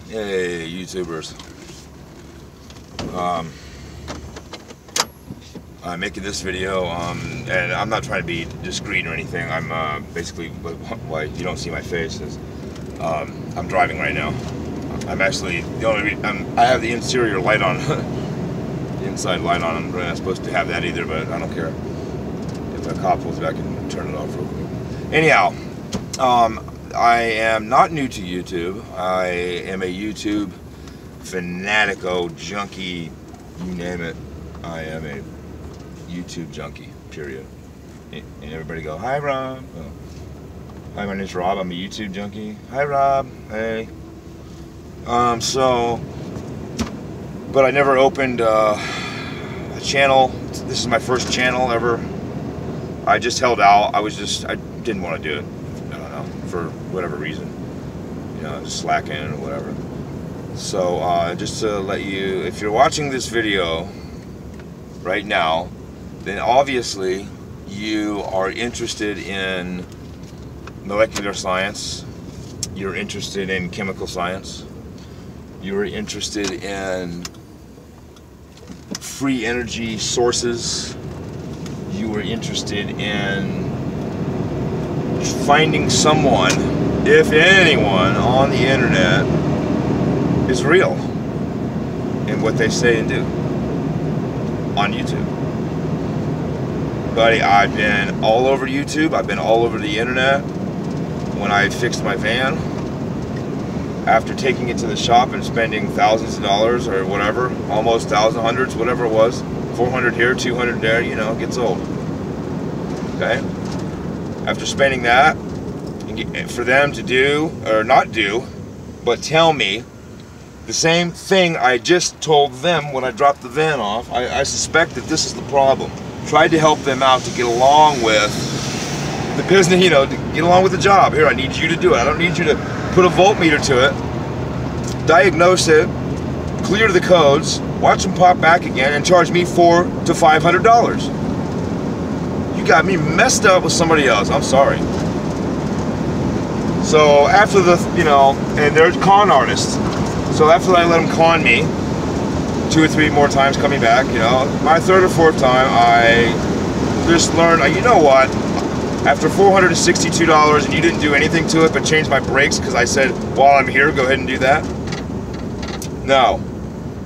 Hey, YouTubers. I'm making this video, and I'm not trying to be discreet or anything. I'm basically, why you don't see my face is, I'm driving right now. I'm actually, I have the interior light on, the inside light on. I'm not supposed to have that either, but I don't care. If a cop pulls back, I can turn it off real quick. Anyhow, I am not new to YouTube. I am a YouTube fanatico, junkie, you name it. I am a YouTube junkie, period. And everybody go, hi Rob. Oh. Hi, my name's Rob. I'm a YouTube junkie. Hi Rob. Hey. But I never opened a channel. This is my first channel ever. I just held out. I didn't want to do it. I don't know, for whatever reason. You know, just slacking or whatever. So, just to let you, if you're watching this video right now, then obviously you are interested in molecular science, you're interested in chemical science, you're interested in free energy sources, you are interested in finding someone, if anyone, on the internet is real in what they say and do on YouTube. Buddy, I've been all over YouTube. I've been all over the internet. When I fixed my van, after taking it to the shop and spending thousands of dollars or whatever, almost thousands, hundreds, whatever it was, 400 here, 200 there, you know, it gets old. Okay? After spending that, for them to do, or not do, but tell me the same thing I just told them when I dropped the van off, I suspect that this is the problem. Tried to help them out to get along with the business, you know, to get along with the job. Here, I need you to do it. I don't need you to put a voltmeter to it, diagnose it, clear the codes, watch them pop back again, and charge me $400 to $500. You got me messed up with somebody else. I'm sorry. So after the, you know, and they're con artists. So after I let them con me 2 or 3 more times coming back, you know, my 3rd or 4th time, I just learned, you know what, after $462 and you didn't do anything to it but change my brakes because I said, while I'm here, go ahead and do that. No.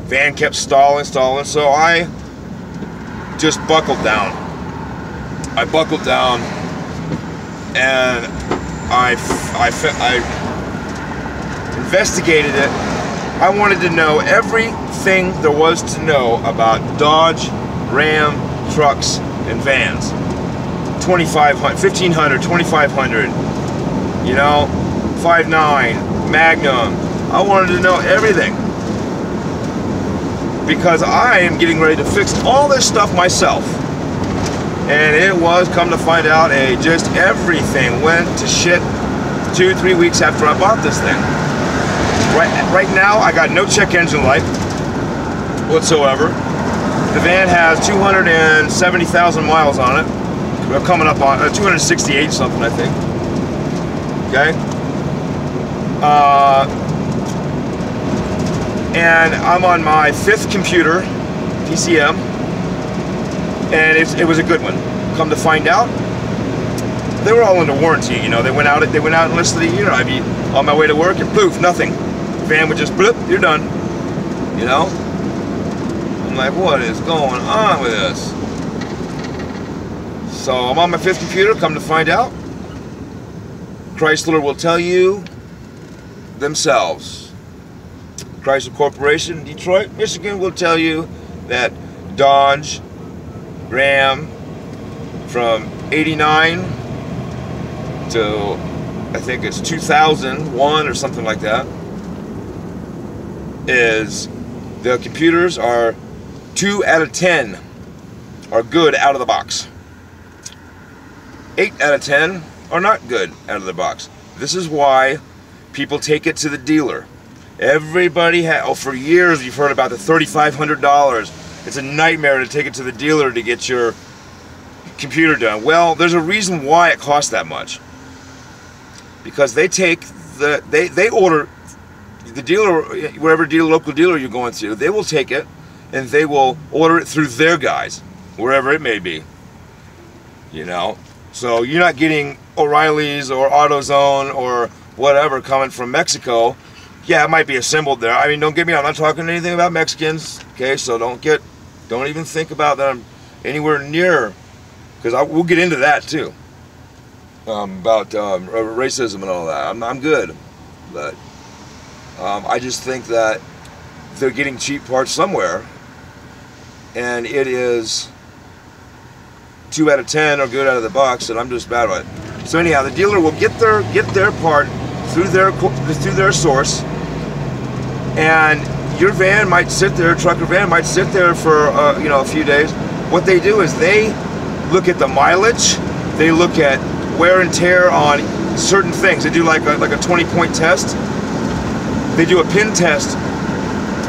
Van kept stalling, so I just buckled down. I buckled down and I investigated it. I wanted to know everything there was to know about Dodge, Ram, trucks, and vans. 2,500, 1,500, 2,500, you know, 5.9, Magnum. I wanted to know everything. Because I am getting ready to fix all this stuff myself. And it was, come to find out, just everything went to shit 2 or 3 weeks after I bought this thing. Right now, I got no check engine light whatsoever. The van has 270,000 miles on it. We're coming up on 268 something, I think. Okay. And I'm on my 5th computer, PCM, and it was a good one. Come to find out, they were all under warranty. You know, they went out and listed a year. I'd be on my way to work and poof, nothing. Van would just blip, you're done. You know? I'm like, what is going on with this? So I'm on my 5th computer, come to find out, Chrysler will tell you themselves. Chrysler Corporation, Detroit, Michigan will tell you that Dodge, Ram, from 89 to, I think it's 2001 or something like that, is the computers are 2 out of 10 are good out of the box. 8 out of 10 are not good out of the box. This is why people take it to the dealer. Everybody for years you've heard about the $3,500. It's a nightmare to take it to the dealer to get your computer done. Well, there's a reason why it costs that much. Because they take they order the dealer, wherever local dealer you're going to, they will take it and they will order it through their guys, wherever it may be. You know, so you're not getting O'Reilly's or AutoZone or whatever coming from Mexico. Yeah, it might be assembled there. I mean, don't get me wrong, I'm not talking anything about Mexicans, okay? So don't even think about them anywhere near, because we'll get into that too. About racism and all that. I'm good, but I just think that they're getting cheap parts somewhere, and it is 2 out of 10 or good out of the box, and I'm just bad with it. So anyhow, the dealer will get their part through their source, and your van might sit there, trucker van might sit there for you know, a few days. What they do is they look at the mileage, they look at wear and tear on certain things. They do like a 20-point test. They do a pin test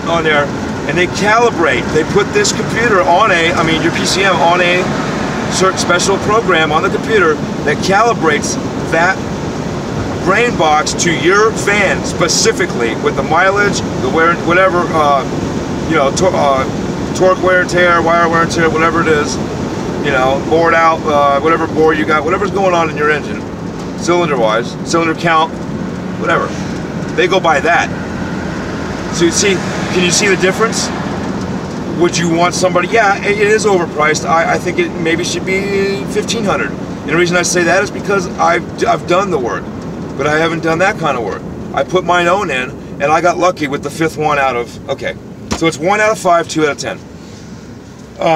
on there, and they calibrate. They put this computer on your PCM on a certain special program on the computer that calibrates that brain box to your van specifically with the mileage, the wear, whatever, you know, torque wear and tear, wire wear and tear, whatever it is, you know, bored out, whatever bore you got, whatever's going on in your engine, cylinder-wise, cylinder count, whatever. They go by that. So you see, can you see the difference? Would you want somebody? Yeah, it is overpriced. I think it maybe should be $1,500. And the reason I say that is because I've done the work, but I haven't done that kind of work. I put my own in, and I got lucky with the 5th one out of, okay. So it's 1 out of 5, 2 out of 10.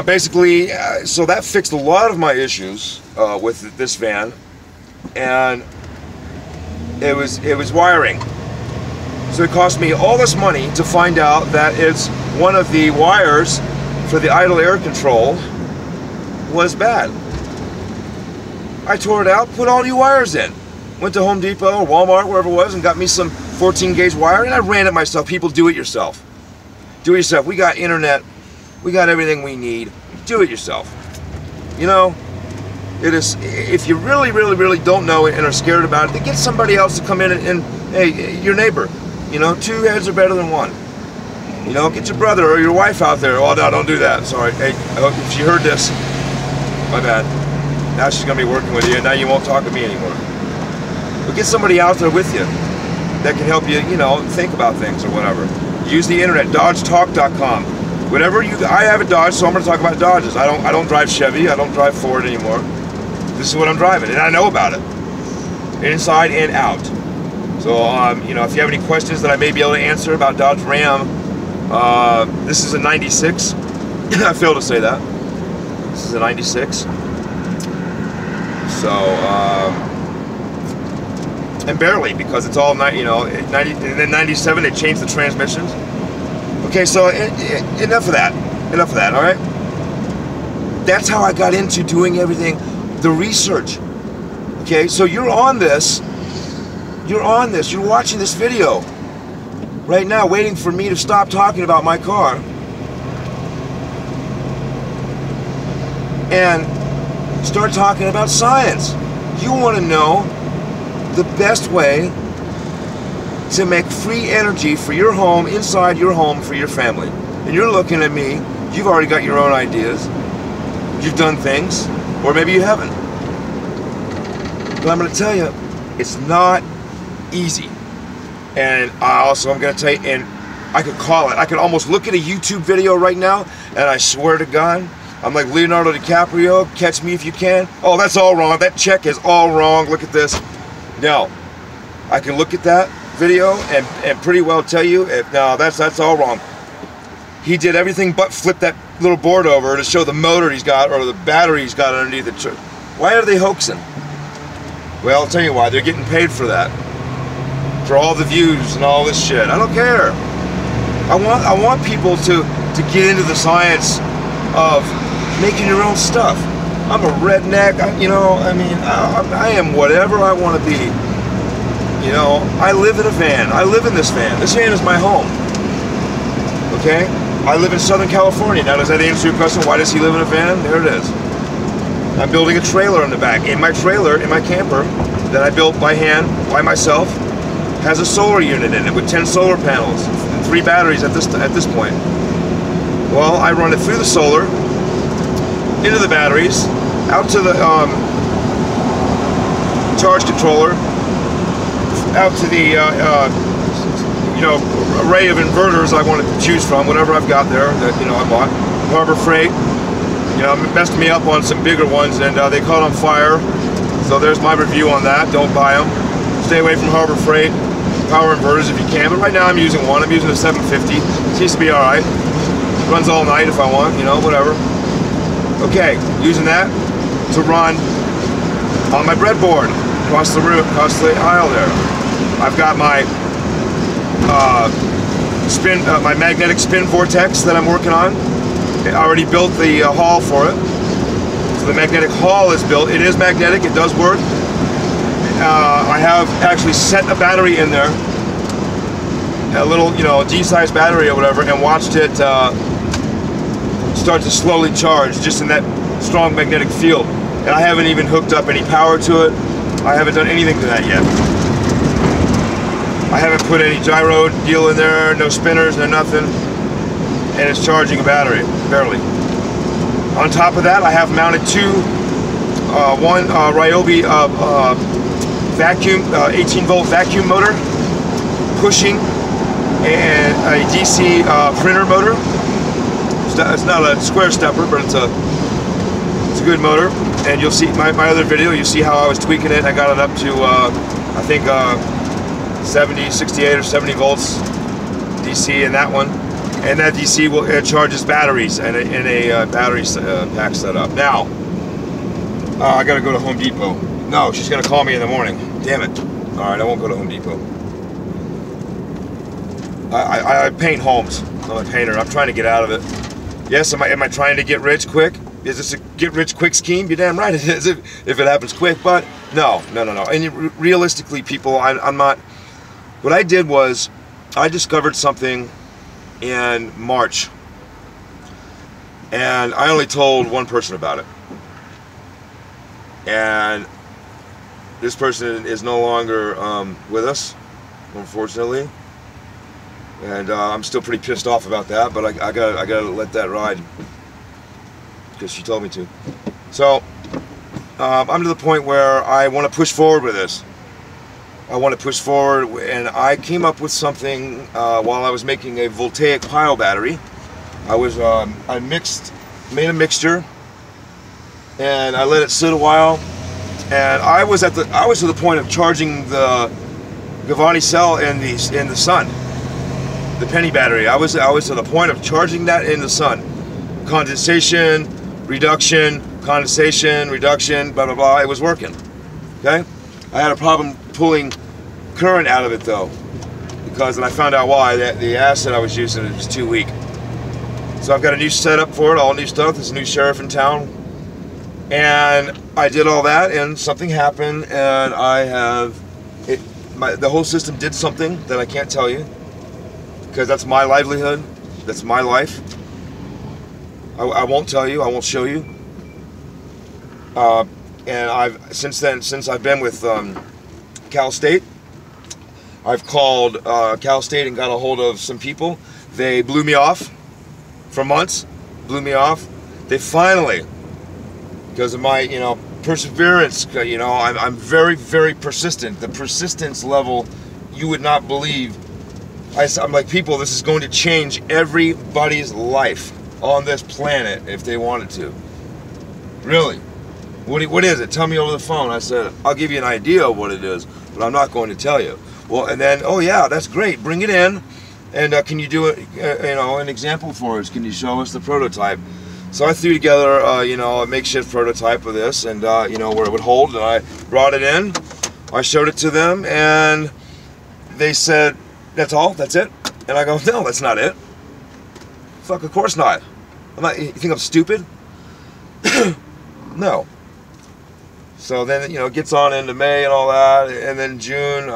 Basically, so that fixed a lot of my issues with this van, and it was wiring. So it cost me all this money to find out that it's one of the wires for the idle air control was bad. I tore it out, put all new wires in. Went to Home Depot or Walmart, wherever it was, and got me some 14-gauge wire, and I ran it myself. People, do it yourself. Do it yourself. We got internet. We got everything we need. Do it yourself. You know, it is, if you really, really, really don't know it and are scared about it, then get somebody else to come in and hey, your neighbor. You know, 2 heads are better than 1. You know, get your brother or your wife out there. Oh, no, don't do that. Sorry. Hey, if she heard this, my bad. Now she's going to be working with you, and now you won't talk to me anymore. But get somebody out there with you that can help you, you know, think about things or whatever. Use the internet, DodgeTalk.com. Whatever you, I have a Dodge, so I'm going to talk about Dodges. I don't drive Chevy. I don't drive Ford anymore. This is what I'm driving, and I know about it, inside and out. So, you know, if you have any questions that I may be able to answer about Dodge Ram, this is a 96. I failed to say that. This is a 96. So, and barely, because it's all, you know, 90, and then 97, they changed the transmissions. Okay, so enough of that. Enough of that, all right? That's how I got into doing everything, the research. Okay, so you're on this. You're on this. You're watching this video right now, waiting for me to stop talking about my car and start talking about science. You want to know the best way to make free energy for your home, inside your home, for your family. And you're looking at me, you've already got your own ideas, you've done things, or maybe you haven't. But I'm going to tell you, it's not easy. And I'm going to tell you, and I could call it, I could almost look at a YouTube video right now, and I swear to God, I'm like Leonardo DiCaprio, Catch Me If You Can. Oh, that's all wrong, that check is all wrong, look at this. No, I can look at that video and pretty well tell you, no, that's all wrong. He did everything but flip that little board over to show the motor he's got, or the battery he's got underneath it. Why are they hoaxing? Well, I'll tell you why. They're getting paid for that. For all the views and all this shit. I don't care. I want people to get into the science of making your own stuff. I'm a redneck, you know, I mean, I am whatever I want to be. You know, I live in a van. I live in this van. This van is my home. Okay? I live in Southern California. Now, does that answer your question? Why does he live in a van? There it is. I'm building a trailer in the back. In my trailer, in my camper, that I built by hand, by myself, has a solar unit in it with 10 solar panels and 3 batteries at this point. Well, I run it through the solar, into the batteries, out to the charge controller, out to the you know, array of inverters I wanted to choose from, whatever I've got there that, you know, I bought. Harbor Freight, you know, messed me up on some bigger ones, and they caught on fire. So there's my review on that. Don't buy them. Stay away from Harbor Freight power inverters if you can. But right now I'm using one. I'm using a 750. Seems to be all right. Runs all night if I want, you know, whatever. Okay, using that to run on my breadboard across the room, across the aisle there. I've got my my magnetic spin vortex that I'm working on. I already built the hull for it. So the magnetic hull is built. It is magnetic. It does work. I have actually set a battery in there, a little, you know, D-sized battery or whatever, and watched it start to slowly charge just in that strong magnetic field. And I haven't even hooked up any power to it. I haven't done anything to that yet. I haven't put any gyro deal in there, no spinners, no nothing. And it's charging a battery, barely. On top of that, I have mounted one Ryobi vacuum, 18-volt vacuum motor, pushing, and a DC printer motor. It's not a square stepper, but it's a good motor. And you'll see my other video, you'll see how I was tweaking it. I got it up to, I think, 70, 68 or 70 volts DC in that one. And that DC will charges batteries and a battery pack setup. Now, I gotta go to Home Depot. No, she's gonna call me in the morning. Damn it. All right, I won't go to Home Depot. I paint homes. I'm a painter. I'm trying to get out of it. Yes, am I trying to get rich quick? Is this a get rich quick scheme? You're damn right it is if it happens quick, but no. And realistically, people, I'm not. What I did was I discovered something in March, and I only told one person about it, and this person is no longer with us, unfortunately, and I'm still pretty pissed off about that, but I gotta let that ride because she told me to. So I'm to the point where I want to push forward with this. I want to push forward, and I came up with something while I was making a voltaic pile battery. I made a mixture, and I let it sit a while, and I was to the point of charging the Givani cell in the sun, the penny battery. I was to the point of charging that in the sun. Condensation, reduction, condensation, reduction, blah blah blah. It was working. Okay, I had a problem pulling current out of it though, because, and I found out why, that the acid I was using was too weak. So I've got a new setup for it, all new stuff. There's a new sheriff in town, and I did all that, and something happened, and the whole system did something that I can't tell you, because that's my livelihood, that's my life. I won't tell you, I won't show you. And since I've been with Cal State, I've called Cal State and got a hold of some people. They blew me off for months, blew me off. They finally, because of my, you know, perseverance, you know, I'm very, very persistent. The persistence level, you would not believe. I'm like, people, this is going to change everybody's life on this planet if they wanted to. Really. What is it? Tell me over the phone. I said, I'll give you an idea of what it is, but I'm not going to tell you. Well, and then, oh yeah, that's great. Bring it in, and can you do it? You know, an example for us? Can you show us the prototype? So I threw together, you know, a makeshift prototype of this, and you know, where it would hold. And I brought it in. I showed it to them, and they said, "That's all? That's it?" And I go, "No, that's not it. Fuck, of course not. You think I'm stupid? No." So then, you know, it gets on into May and all that, and then June,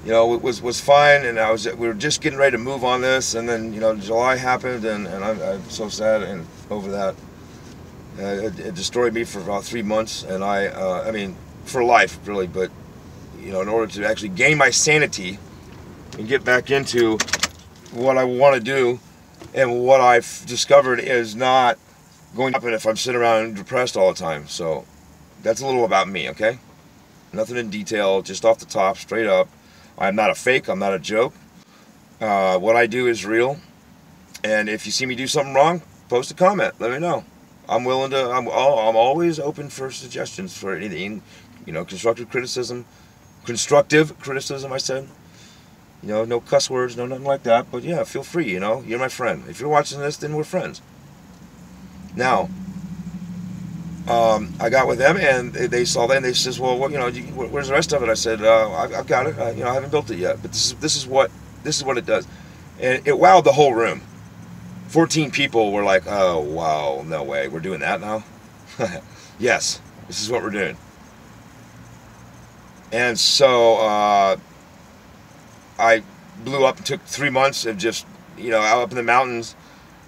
you know, it was fine, and we were just getting ready to move on this, and then, you know, July happened, and I'm so sad and over that. It destroyed me for about 3 months, and I mean, for life, really, but you know, in order to actually gain my sanity and get back into what I want to do, and what I've discovered is not going to happen if I'm sitting around depressed all the time. So that's a little about me, okay? Nothing in detail, just off the top, straight up. I'm not a fake, I'm not a joke. What I do is real. And if you see me do something wrong, post a comment, let me know. I'm willing to, I'm always open for suggestions for anything, you know, constructive criticism, I said. You know, no cuss words, no nothing like that, but yeah, feel free, you know, you're my friend. If you're watching this, then we're friends. Now, I got with them, and they saw that, and they says, well, what, you know, where's the rest of it? I said, I've got it, you know, I haven't built it yet, but this is what it does. And it wowed the whole room. 14 people were like, oh, wow, no way, we're doing that now? Yes, this is what we're doing. And so, I blew up and took 3 months of just, you know, out up in the mountains,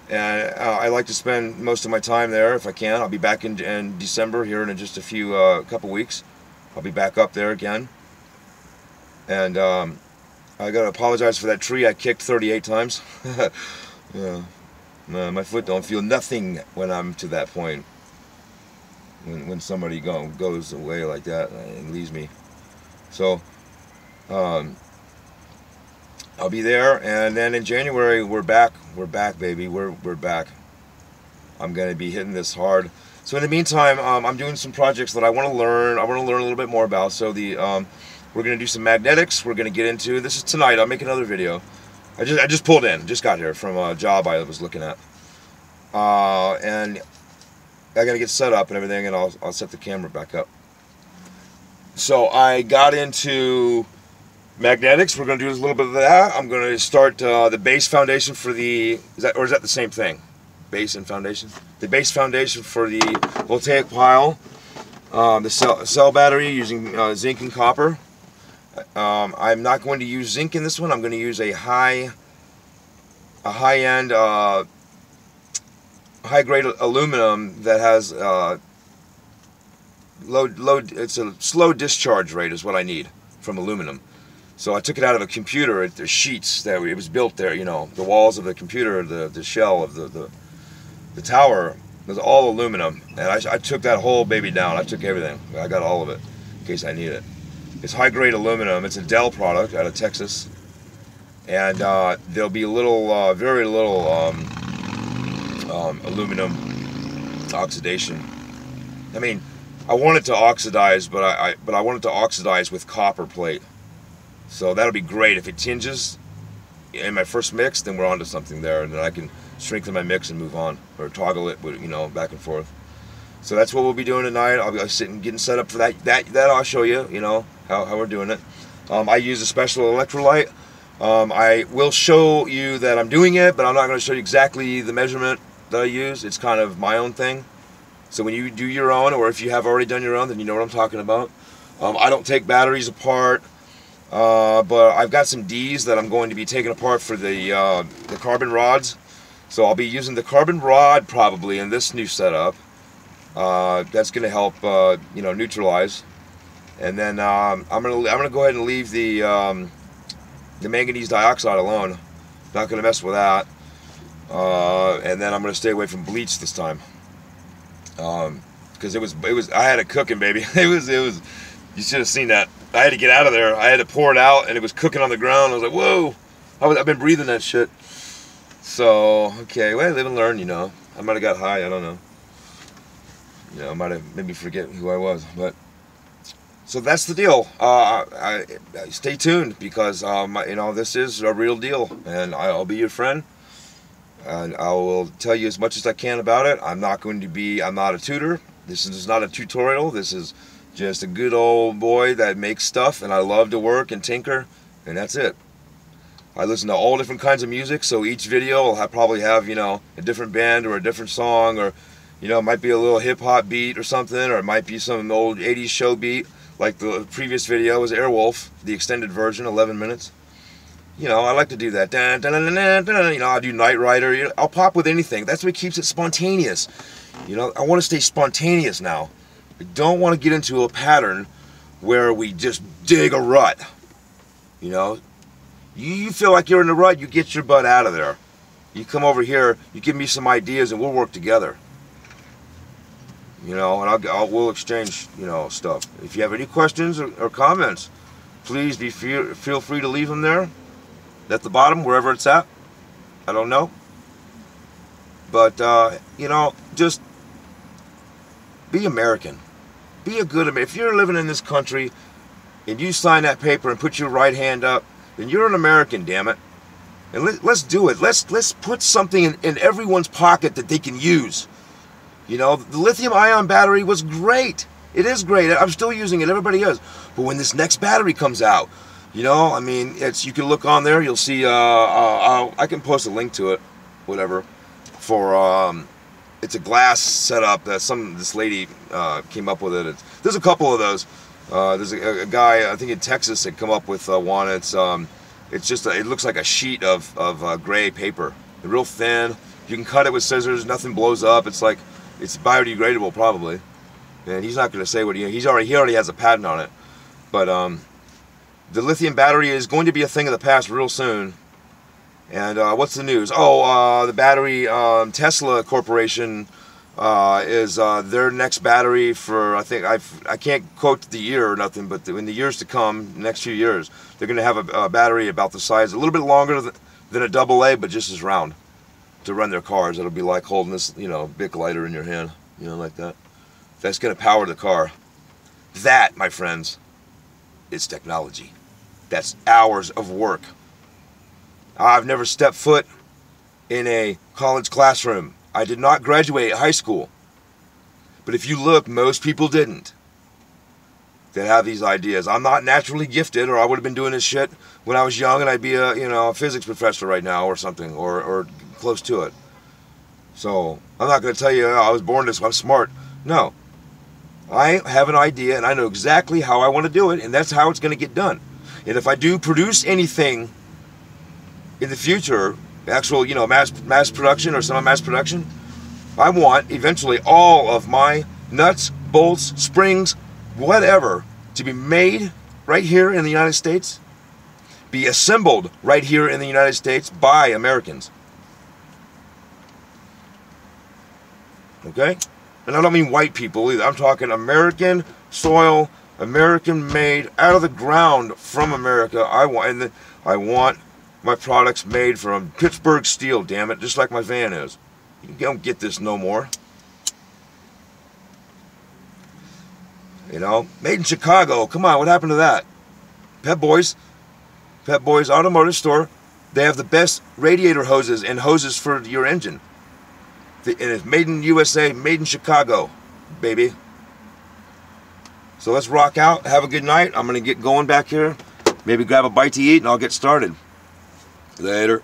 and I like to spend most of my time there if I can. I'll be back in December here in just a few couple weeks. I'll be back up there again, and I gotta apologize for that tree I kicked 38 times. Yeah, my foot don't feel nothing when I'm to that point. When somebody goes away like that and leaves me, so. I'll be there, and then in January we're back. We're back, baby. We're back. I'm gonna be hitting this hard. So in the meantime, I'm doing some projects that I want to learn. I want to learn a little bit more about. So we're gonna do some magnetics. We're gonna get into this is tonight. I'll make another video. I just pulled in. Just got here from a job I was looking at, and I gotta get set up and everything, and I'll set the camera back up. So I got into magnetics. We're going to do a little bit of that. I'm going to start the base foundation for the, is that the same thing? Base and foundation? The base foundation for the voltaic pile, the cell battery using zinc and copper. I'm not going to use zinc in this one. I'm going to use a high-end, high-grade aluminum that has it's a slow discharge rate is what I need from aluminum. So I took it out of a computer. The sheets that it was built there, you know, the walls of the computer, the shell of the tower was all aluminum, and I took that whole baby down. I took everything. I got all of it in case I need it. It's high-grade aluminum. It's a Dell product out of Texas, and there'll be little, very little aluminum oxidation. I mean, I want it to oxidize, but I want it to oxidize with copper plate. So that'll be great. If it tinges in my first mix, then we're onto something there, and then I can strengthen my mix and move on, or toggle it, you know, back and forth. So that's what we'll be doing tonight. I'll be sitting, getting set up for that. That I'll show you, you know, how we're doing it. I use a special electrolyte. I will show you that I'm doing it, but I'm not going to show you exactly the measurement that I use. It's kind of my own thing. So when you do your own, or if you have already done your own, then you know what I'm talking about. I don't take batteries apart. But I've got some Ds that I'm going to be taking apart for the carbon rods. So I'll be using the carbon rod probably in this new setup. That's going to help, you know, neutralize. And then I'm gonna go ahead and leave the manganese dioxide alone. Not going to mess with that. And then I'm going to stay away from bleach this time. Because I had it cooking, baby. It was. You should have seen that. I had to get out of there. I had to pour it out, and it was cooking on the ground. I was like, whoa. I've been breathing that shit. So, okay, well, live and learn, you know. I might have got high, I don't know. You know, I might have made me forget who I was. But so that's the deal. Stay tuned, because, you know, this is a real deal. And I'll be your friend. And I will tell you as much as I can about it. I'm not a tutor. This is not a tutorial. This is just a good old boy that makes stuff, and I love to work and tinker, and that's it. I listen to all different kinds of music, so each video will probably have, you know, a different band or a different song, or, you know, it might be a little hip-hop beat or something, or it might be some old 80s show beat, like the previous video was Airwolf, the extended version, 11 minutes. You know, I like to do that. Dun, dun, dun, dun, dun, you know, I'll do Knight Rider. You know, I'll pop with anything. That's what keeps it spontaneous. You know, I want to stay spontaneous now. I don't want to get into a pattern where we just dig a rut. You know, you feel like you're in the rut, you get your butt out of there. You come over here, you give me some ideas, and we'll work together. You know, and we'll exchange, you know, stuff. If you have any questions or comments, please feel free to leave them there at the bottom, wherever it's at. I don't know. But, you know, just be American. Be a good American. If you're living in this country and you sign that paper and put your right hand up, then you're an American, damn it. And let's do it. Let's put something in everyone's pocket that they can use. You know, the lithium-ion battery was great. It is great. I'm still using it. Everybody is. But when this next battery comes out, you know, I mean, you can look on there. You'll see. I can post a link to it, whatever. For it's a glass setup that this lady came up with it. There's a couple of those. There's a guy I think in Texas that come up with one. It's just it looks like a sheet of gray paper, real thin. You can cut it with scissors. Nothing blows up. It's biodegradable probably. And he's not going to say what he already has a patent on it. But the lithium battery is going to be a thing of the past real soon. And what's the news? Oh, the battery, Tesla Corporation is their next battery for, I think, I can't quote the year or nothing, but in the years to come, next few years, they're going to have a battery about the size, a little bit longer than a AA, but just as round to run their cars. It'll be like holding this, you know, big lighter in your hand, you know, like that. That's going to power the car. That, my friends, is technology. That's hours of work. I've never stepped foot in a college classroom. I did not graduate high school. But if you look, most people didn't. That have these ideas. I'm not naturally gifted, or I would have been doing this shit when I was young, and I'd be a physics professor right now or something, or close to it. So I'm not going to tell you I was born this way, I'm smart. No. I have an idea, and I know exactly how I want to do it, and that's how it's going to get done. And if I do produce anything in the future, actual, you know, mass production or semi-mass production, I want eventually all of my nuts, bolts, springs, whatever, to be made right here in the United States, be assembled right here in the United States by Americans. Okay? And I don't mean white people either. I'm talking American soil, American made, out of the ground from America. I want my products made from Pittsburgh steel, damn it, just like my van is. You don't get this no more. You know, made in Chicago. Come on, what happened to that? Pep Boys Automotive Store. They have the best radiator hoses and hoses for your engine. And it's made in USA, made in Chicago, baby. So let's rock out. Have a good night. I'm going to get going back here. Maybe grab a bite to eat and I'll get started. Later.